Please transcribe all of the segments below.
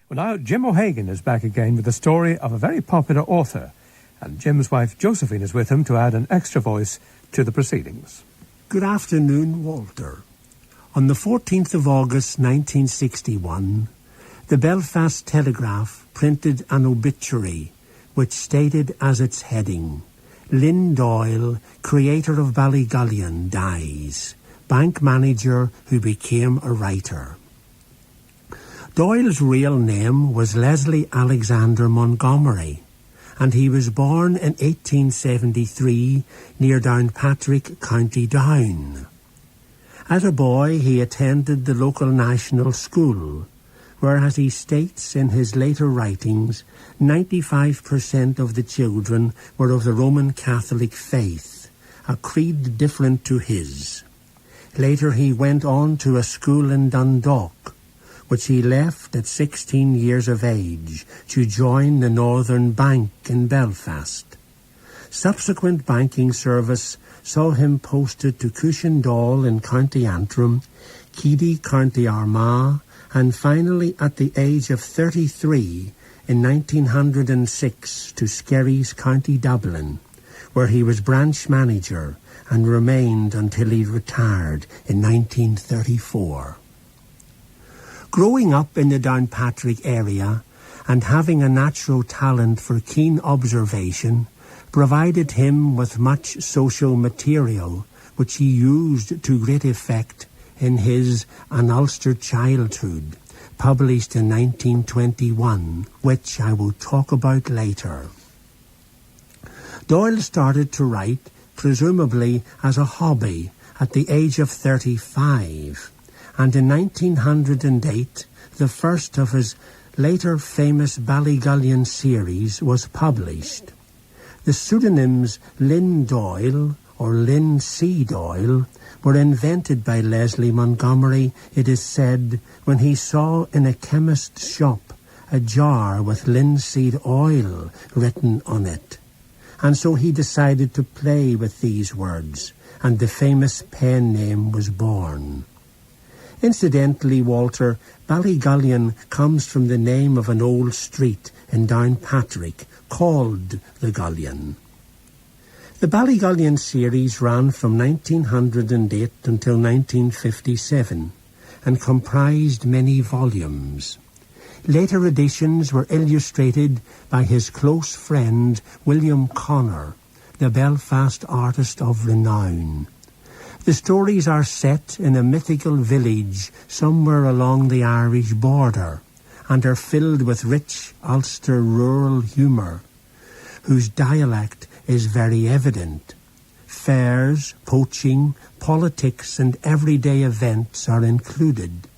Well, now Jim O'Hagan is back again with the story of a very popular author, and Jim's wife Josephine is with him to add an extra voice to the proceedings. Good afternoon, Walter. On the 14th of August 1961, the Belfast Telegraph printed an obituary which stated as its heading, Lynn Doyle, creator of Ballygullion, dies. Bank manager who became a writer. Doyle's real name was Leslie Alexander Montgomery, and he was born in 1873 near Downpatrick, County Down. As a boy, he attended the local national school, where, as he states in his later writings, 95% of the children were of the Roman Catholic faith, a creed different to his. Later he went on to a school in Dundalk, which he left at 16 years of age to join the Northern Bank in Belfast. Subsequent banking service saw him posted to Cushendall in County Antrim, Keady, County Armagh, and finally at the age of 33 in 1906 to Skerries, County Dublin, where he was branch manager and remained until he retired in 1934. Growing up in the Downpatrick area and having a natural talent for keen observation provided him with much social material which he used to great effect in his An Ulster Childhood, published in 1921, which I will talk about later. Doyle started to write, presumably as a hobby, at the age of 35, and in 1908 the first of his later famous Ballygullion series was published. The pseudonyms Lynn Doyle or Lynn C. Doyle were invented by Leslie Montgomery, it is said, when he saw in a chemist's shop a jar with linseed oil written on it. And so he decided to play with these words, and the famous pen name was born. Incidentally, Walter, Ballygullion comes from the name of an old street in Downpatrick called the Gullion. The Ballygullion series ran from 1908 until 1957 and comprised many volumes. Later editions were illustrated by his close friend William Connor, the Belfast artist of renown. The stories are set in a mythical village somewhere along the Irish border and are filled with rich Ulster rural humour, whose dialect is very evident. Fairs, poaching, politics and everyday events are included.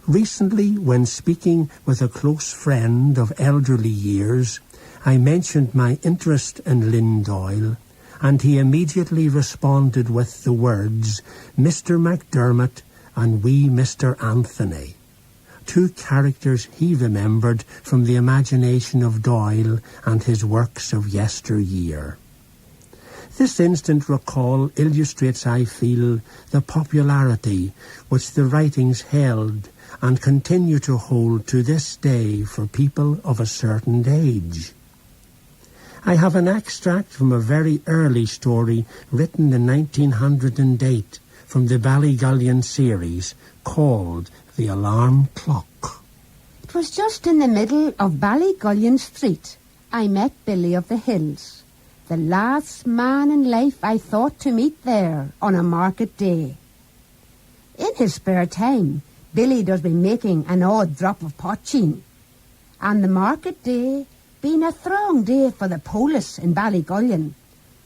Recently, when speaking with a close friend of elderly years, I mentioned my interest in Lynn Doyle, and he immediately responded with the words, Mr. MacDermot and wee Mr. Anthony, two characters he remembered from the imagination of Doyle and his works of yesteryear. This instant recall illustrates, I feel, the popularity which the writings held and continue to hold to this day for people of a certain age. I have an extract from a very early story written in 1908 from the Ballygullion series called The Alarm Clock. It was just in the middle of Ballygullion Street I met Billy of the Hills, the last man in life I thought to meet there on a market day. In his spare time, Billy does be making an odd drop of poaching, and the market day being a throng day for the polis in Ballygullion,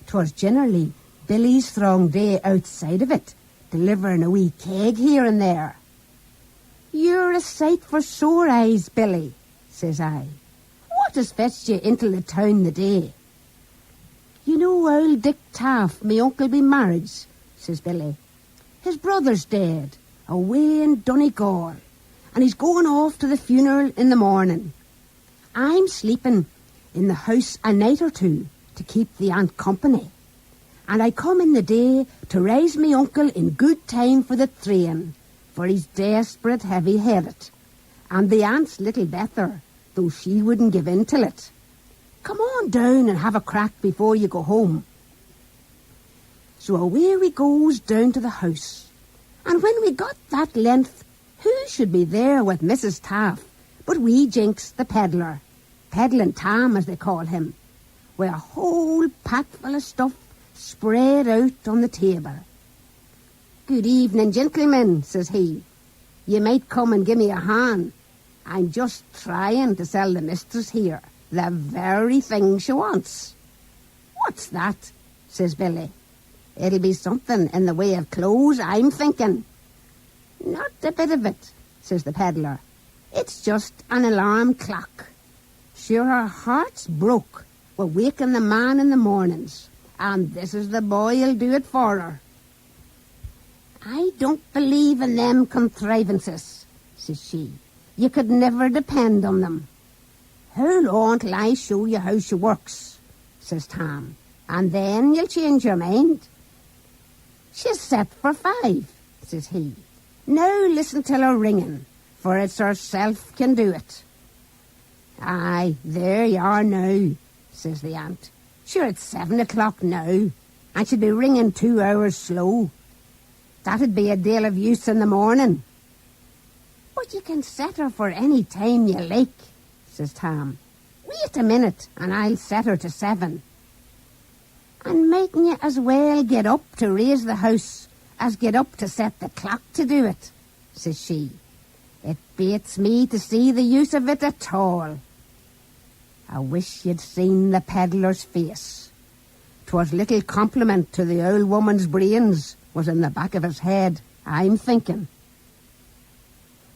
'twas generally Billy's throng day outside of it, delivering a wee keg here and there. "You're a sight for sore eyes, Billy," says I. "What has fetched you into the town the day?" "You know old Dick Taff, me uncle be married," says Billy. "His brother's dead, away in Donegal, and he's going off to the funeral in the morning. I'm sleeping in the house a night or two to keep the aunt company, and I come in the day to raise me uncle in good time for the train, for he's desperate heavy-headed, and the aunt's little better, though she wouldn't give in till it. Come on down and have a crack before you go home. So away we goes down to the house, and when we got that length, who should be there with Mrs. Taff but wee Jinks the peddler, Peddling Tam as they call him, with a whole pack full of stuff spread out on the table. "Good evening, gentlemen," says he. "You might come and give me a hand. I'm just trying to sell the mistress here the very thing she wants." "What's that?" says Billy. "It'll be something in the way of clothes, I'm thinking." "Not a bit of it," says the peddler. "It's just an alarm clock. Sure, her heart's broke with waking the man in the mornings, and this is the boy who'll do it for her." "I don't believe in them contrivances," says she. "You could never depend on them." "Hold on till I show you how she works," says Tam, "and then you'll change your mind." "She's set for 5, says he. "Now listen till her ringing, for it's herself can do it." "Aye, there you are now," says the aunt. "Sure, it's 7 o'clock now, and she'd be ringing 2 hours slow. That'd be a deal of use in the morning." "But you can set her for any time you like," says Tam. "Wait a minute, and I'll set her to 7. "And mightn't you as well get up to raise the house as get up to set the clock to do it?" says she. "It beats me to see the use of it at all." I wish you'd seen the peddler's face. 'Twas little compliment to the old woman's brains was in the back of his head, I'm thinking.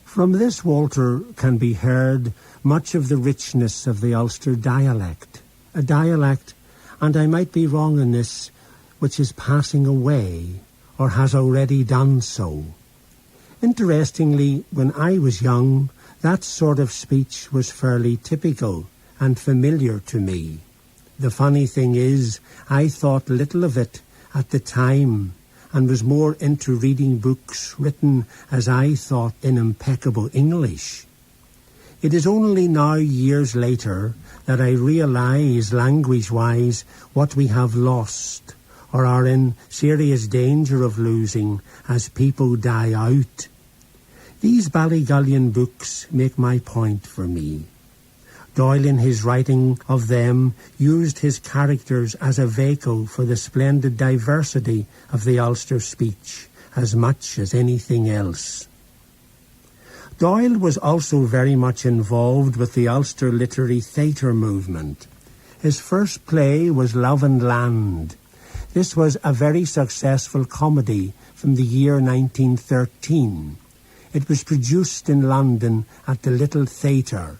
From this, Walter, can be heard much of the richness of the Ulster dialect. A dialect, and I might be wrong in this, which is passing away, or has already done so. Interestingly, when I was young, that sort of speech was fairly typical and familiar to me. The funny thing is, I thought little of it at the time, and was more into reading books written, as I thought, in impeccable English. It is only now, years later, that I realise, language-wise, what we have lost, or are in serious danger of losing, as people die out. These Ballygullion books make my point for me. Doyle, in his writing of them, used his characters as a vehicle for the splendid diversity of the Ulster speech, as much as anything else. Doyle was also very much involved with the Ulster literary theatre movement. His first play was Love and Land. This was a very successful comedy from the year 1913. It was produced in London at the Little Theatre.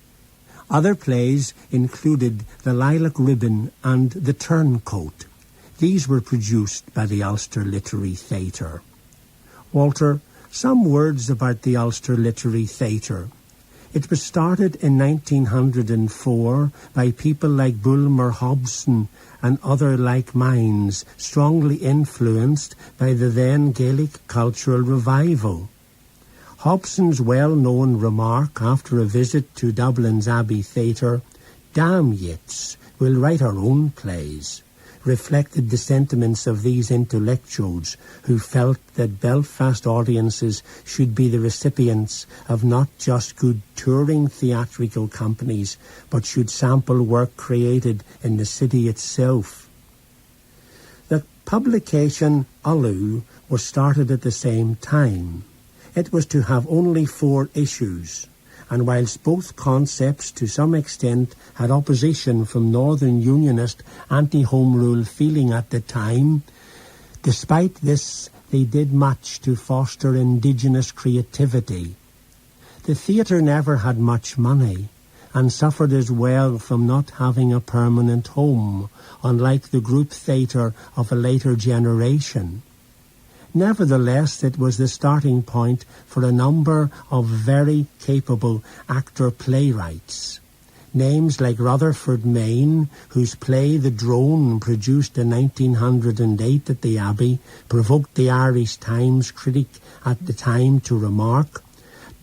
Other plays included The Lilac Ribbon and The Turncoat. These were produced by the Ulster Literary Theatre. Walter, some words about the Ulster Literary Theatre. It was started in 1904 by people like Bulmer Hobson and other like minds, strongly influenced by the then Gaelic cultural revival. Hobson's well-known remark after a visit to Dublin's Abbey Theatre, "Damn yits, we'll write our own plays," reflected the sentiments of these intellectuals who felt that Belfast audiences should be the recipients of not just good touring theatrical companies, but should sample work created in the city itself. The publication Ullu was started at the same time. It was to have only 4 issues, and whilst both concepts to some extent had opposition from Northern Unionist anti-Home Rule feeling at the time, despite this they did much to foster indigenous creativity. The theatre never had much money, and suffered as well from not having a permanent home, unlike the group theatre of a later generation. Nevertheless, it was the starting point for a number of very capable actor-playwrights. Names like Rutherford Mayne, whose play The Drone, produced in 1908 at the Abbey, provoked the Irish Times critic at the time to remark,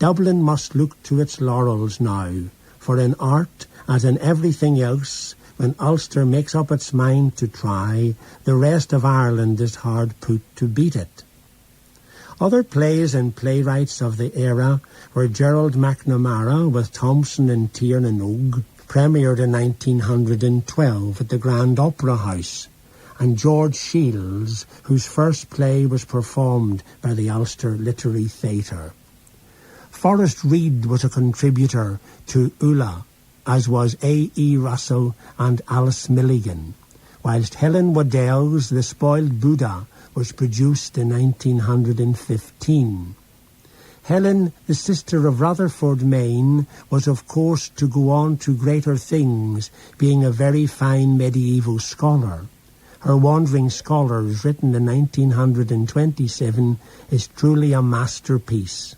Dublin must look to its laurels now, for in art, as in everything else, when Ulster makes up its mind to try, the rest of Ireland is hard put to beat it. Other plays and playwrights of the era were Gerald McNamara with Thompson and Tiernan and Og, premiered in 1912 at the Grand Opera House, and George Shields, whose first play was performed by the Ulster Literary Theatre. Forrest Reid was a contributor to Ula, as was A.E. Russell and Alice Milligan, whilst Helen Waddell's The Spoiled Buddha was produced in 1915. Helen, the sister of Rutherford Maine, was of course to go on to greater things, being a very fine medieval scholar. Her Wandering Scholars, written in 1927, is truly a masterpiece.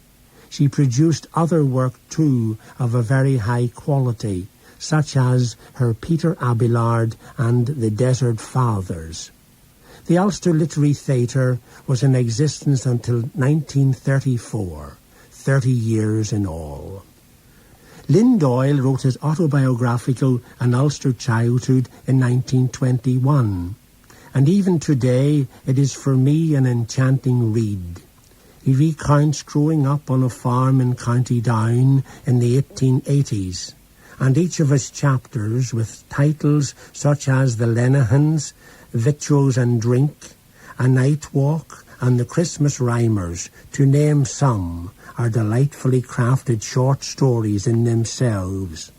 She produced other work too of a very high quality, such as her Peter Abelard and The Desert Fathers. The Ulster Literary Theatre was in existence until 1934, 30 years in all. Lynn Doyle wrote his autobiographical An Ulster Childhood in 1921, and even today it is for me an enchanting read. He recounts growing up on a farm in County Down in the 1880s, and each of his chapters, with titles such as The Lenahans, Victuals and Drink, A Night Walk, and The Christmas Rhymers, to name some, are delightfully crafted short stories in themselves.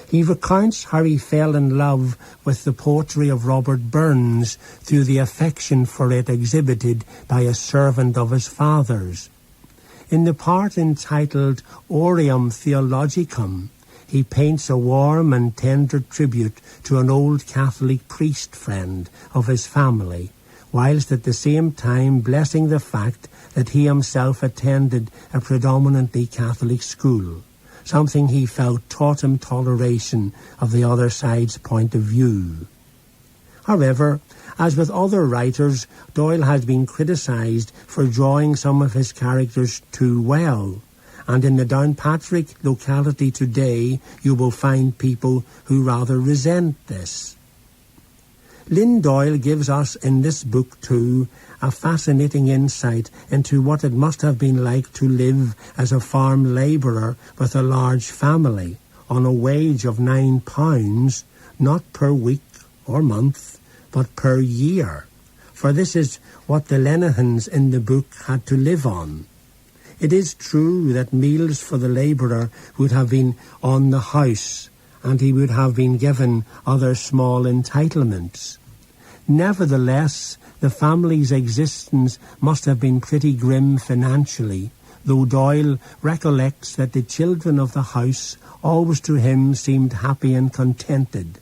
He recounts how he fell in love with the poetry of Robert Burns through the affection for it exhibited by a servant of his father's. In the part entitled Aureum Theologicum, he paints a warm and tender tribute to an old Catholic priest friend of his family, whilst at the same time blessing the fact that he himself attended a predominantly Catholic school, something he felt taught him toleration of the other side's point of view. However, as with other writers, Doyle has been criticised for drawing some of his characters too well, and in the Downpatrick locality today you will find people who rather resent this. Lynn Doyle gives us in this book too a fascinating insight into what it must have been like to live as a farm labourer with a large family on a wage of £9, not per week or month, but per year, for this is what the Lenahans in the book had to live on. It is true that meals for the labourer would have been on the house, and he would have been given other small entitlements. Nevertheless, the family's existence must have been pretty grim financially, though Doyle recollects that the children of the house always to him seemed happy and contented.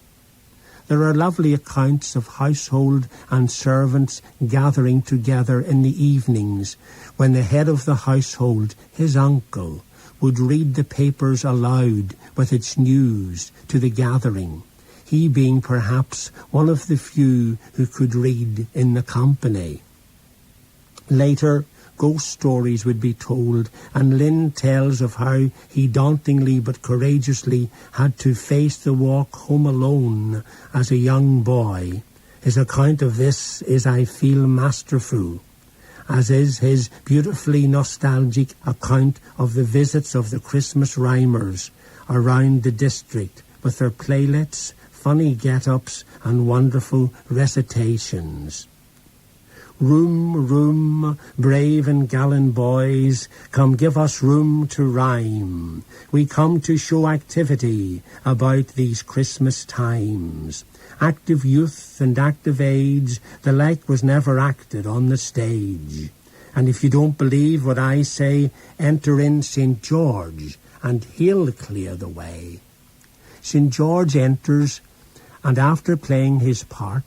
There are lovely accounts of household and servants gathering together in the evenings, when the head of the household, his uncle, would read the papers aloud with its news to the gathering, he being perhaps one of the few who could read in the company. Later, ghost stories would be told, and Lynn tells of how he dauntingly but courageously had to face the walk home alone as a young boy. His account of this is, I feel, masterful, as is his beautifully nostalgic account of the visits of the Christmas Rhymers around the district with their playlets, funny get-ups and wonderful recitations. Room, room, brave and gallant boys, come give us room to rhyme. We come to show activity about these Christmas times. Active youth and active age, the like was never acted on the stage. And if you don't believe what I say, enter in St. George, and he'll clear the way. St. George enters, and after playing his part,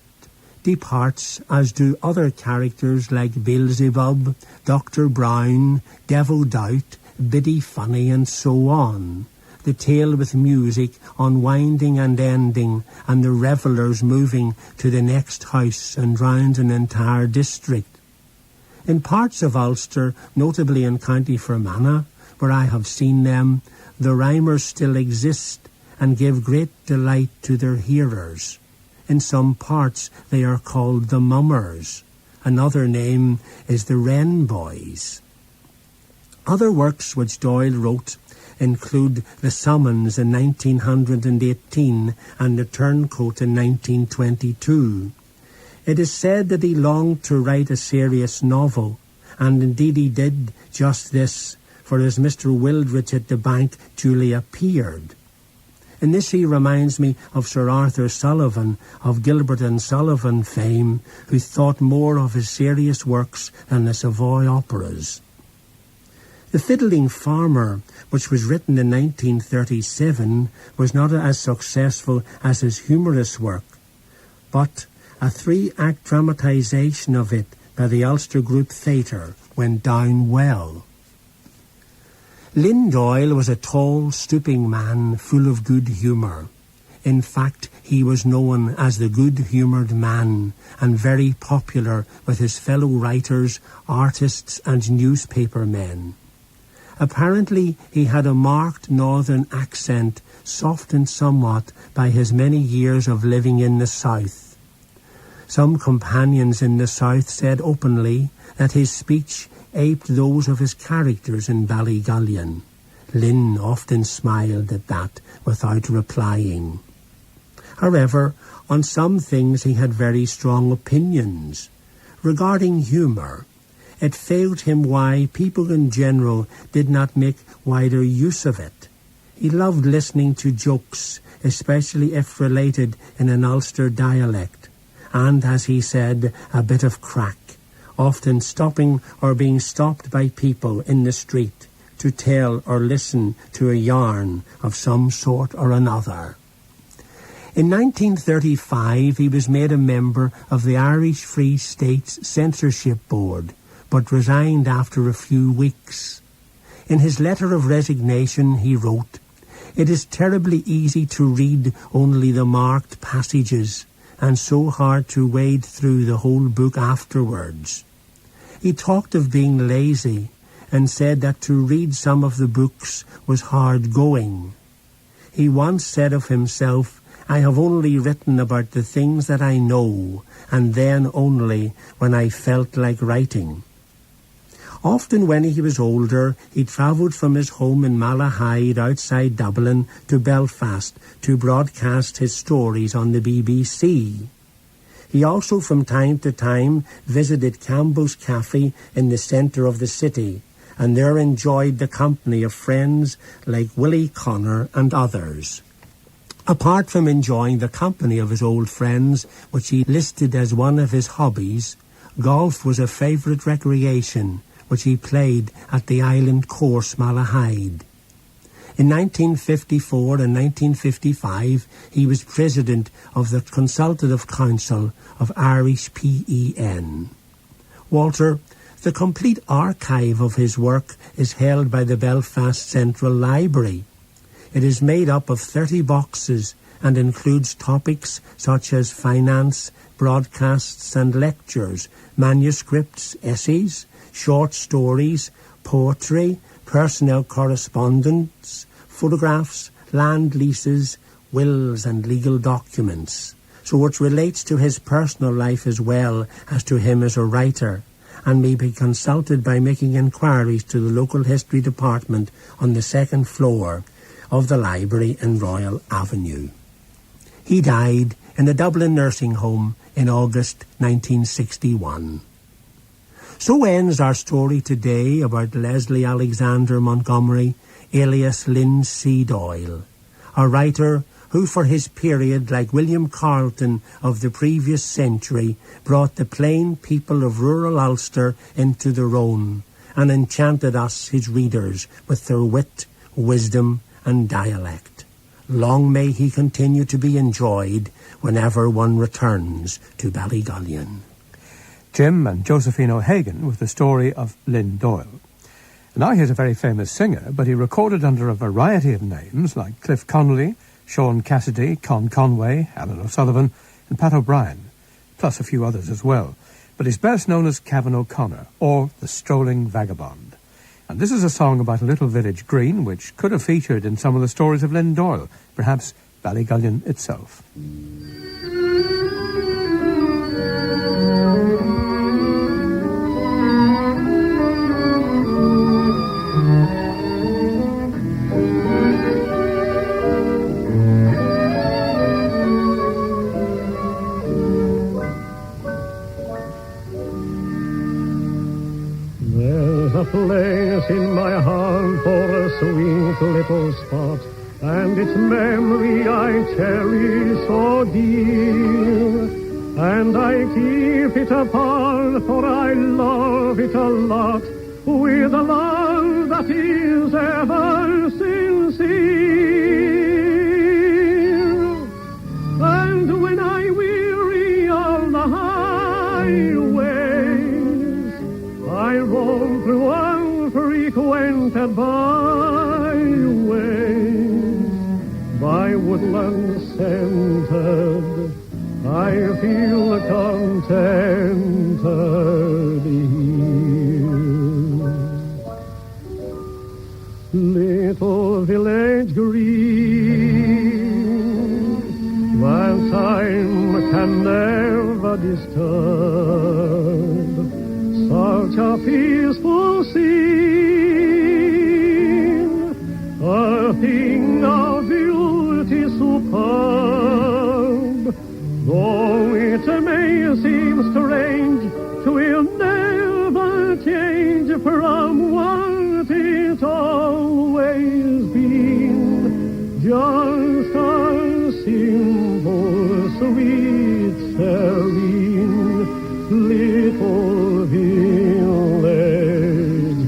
departs, as do other characters like Beelzebub, Dr. Brown, Devil Doubt, Biddy Funny, and so on. The tale with music, unwinding and ending, and the revellers moving to the next house and round an entire district. In parts of Ulster, notably in County Fermanagh, where I have seen them, the rhymers still exist and give great delight to their hearers. In some parts they are called the mummers. Another name is the wren boys. Other works which Doyle wrote include The Summons in 1918 and The Turncoat in 1922. It is said that he longed to write a serious novel, and indeed he did just this, for as Mr. Wildridge at the bank duly appeared. In this he reminds me of Sir Arthur Sullivan, of Gilbert and Sullivan fame, who thought more of his serious works than the Savoy operas. The Fiddling Farmer, which was written in 1937, was not as successful as his humorous work, but a 3-act dramatisation of it by the Ulster Group Theatre went down well. Lynn Doyle was a tall, stooping man full of good humour. In fact, he was known as the good-humoured man and very popular with his fellow writers, artists and newspaper men. Apparently he had a marked northern accent, softened somewhat by his many years of living in the south. Some companions in the south said openly that his speech aped those of his characters in Ballygullion. Lynn often smiled at that without replying. However, on some things he had very strong opinions. Regarding humour, it failed him why people in general did not make wider use of it. He loved listening to jokes, especially if related in an Ulster dialect, and, as he said, a bit of crack, often stopping or being stopped by people in the street to tell or listen to a yarn of some sort or another. In 1935 he was made a member of the Irish Free States Censorship Board, but resigned after a few weeks. In his letter of resignation he wrote, "It is terribly easy to read only the marked passages, and so hard to wade through the whole book afterwards." He talked of being lazy, and said that to read some of the books was hard going. He once said of himself, "I have only written about the things that I know, and then only when I felt like writing." Often when he was older, he travelled from his home in Malahide outside Dublin to Belfast to broadcast his stories on the BBC. He also from time to time visited Campbell's Cafe in the centre of the city, and there enjoyed the company of friends like Willie Connor and others. Apart from enjoying the company of his old friends, which he listed as one of his hobbies, golf was a favourite recreation, which he played at the Island Course, Malahide. In 1954 and 1955, he was president of the Consultative Council of Irish PEN. Walter, the complete archive of his work is held by the Belfast Central Library. It is made up of 30 boxes and includes topics such as finance, broadcasts and lectures, manuscripts, essays, short stories, poetry, personnel correspondence, photographs, land leases, wills and legal documents. So it relates to his personal life as well as to him as a writer, and may be consulted by making inquiries to the local history department on the second floor of the library in Royal Avenue. He died in a Dublin nursing home in August 1961. So ends our story today about Leslie Alexander Montgomery, alias Lynn C. Doyle, a writer who for his period, like William Carleton of the previous century, brought the plain people of rural Ulster into their own and enchanted us, his readers, with their wit, wisdom and dialect. Long may he continue to be enjoyed whenever one returns to Ballygullion. Jim and Josephine O'Hagan with the story of Lynn Doyle. Now he's a very famous singer, but he recorded under a variety of names like Cliff Connolly, Sean Cassidy, Con Conway, Alan O'Sullivan and Pat O'Brien, plus a few others as well. But he's best known as Cavan O'Connor, or the Strolling Vagabond. And this is a song about a little village green which could have featured in some of the stories of Lynn Doyle, perhaps Ballygullion itself. There's a place in my heart for a sweet little spot, and its memory I cherish so dear. And I keep it apart, for I love it a lot, with a love that is ever sincere. And when I weary of the highways, I roam through unfrequented byways, by woodlands scented, I feel contented here. Little village green, that time can never disturb, such a peaceful scene, a thing of beauty superb. Though it may seem strange, 'twill never change from what it always been. Just a simple, sweet, serene little village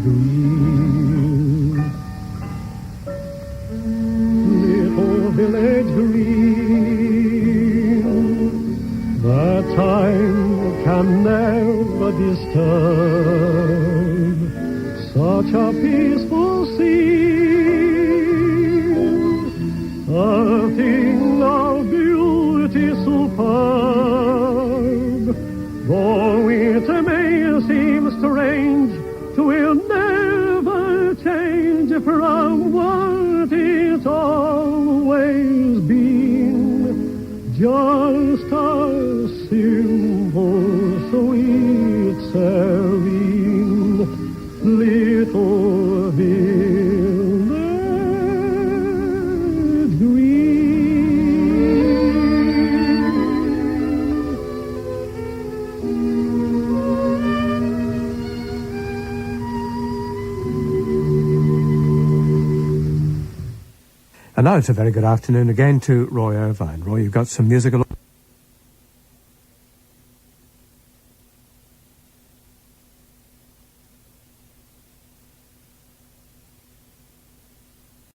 green. Little village green, the time can never disturb, such a peaceful scene, a thing of beauty superb. Though it may seem strange, 'twill never change from what it's always been. Just a simple, sweet, serene little village green. And now it's a very good afternoon again to Roy Irvine. Roy, you've got some musical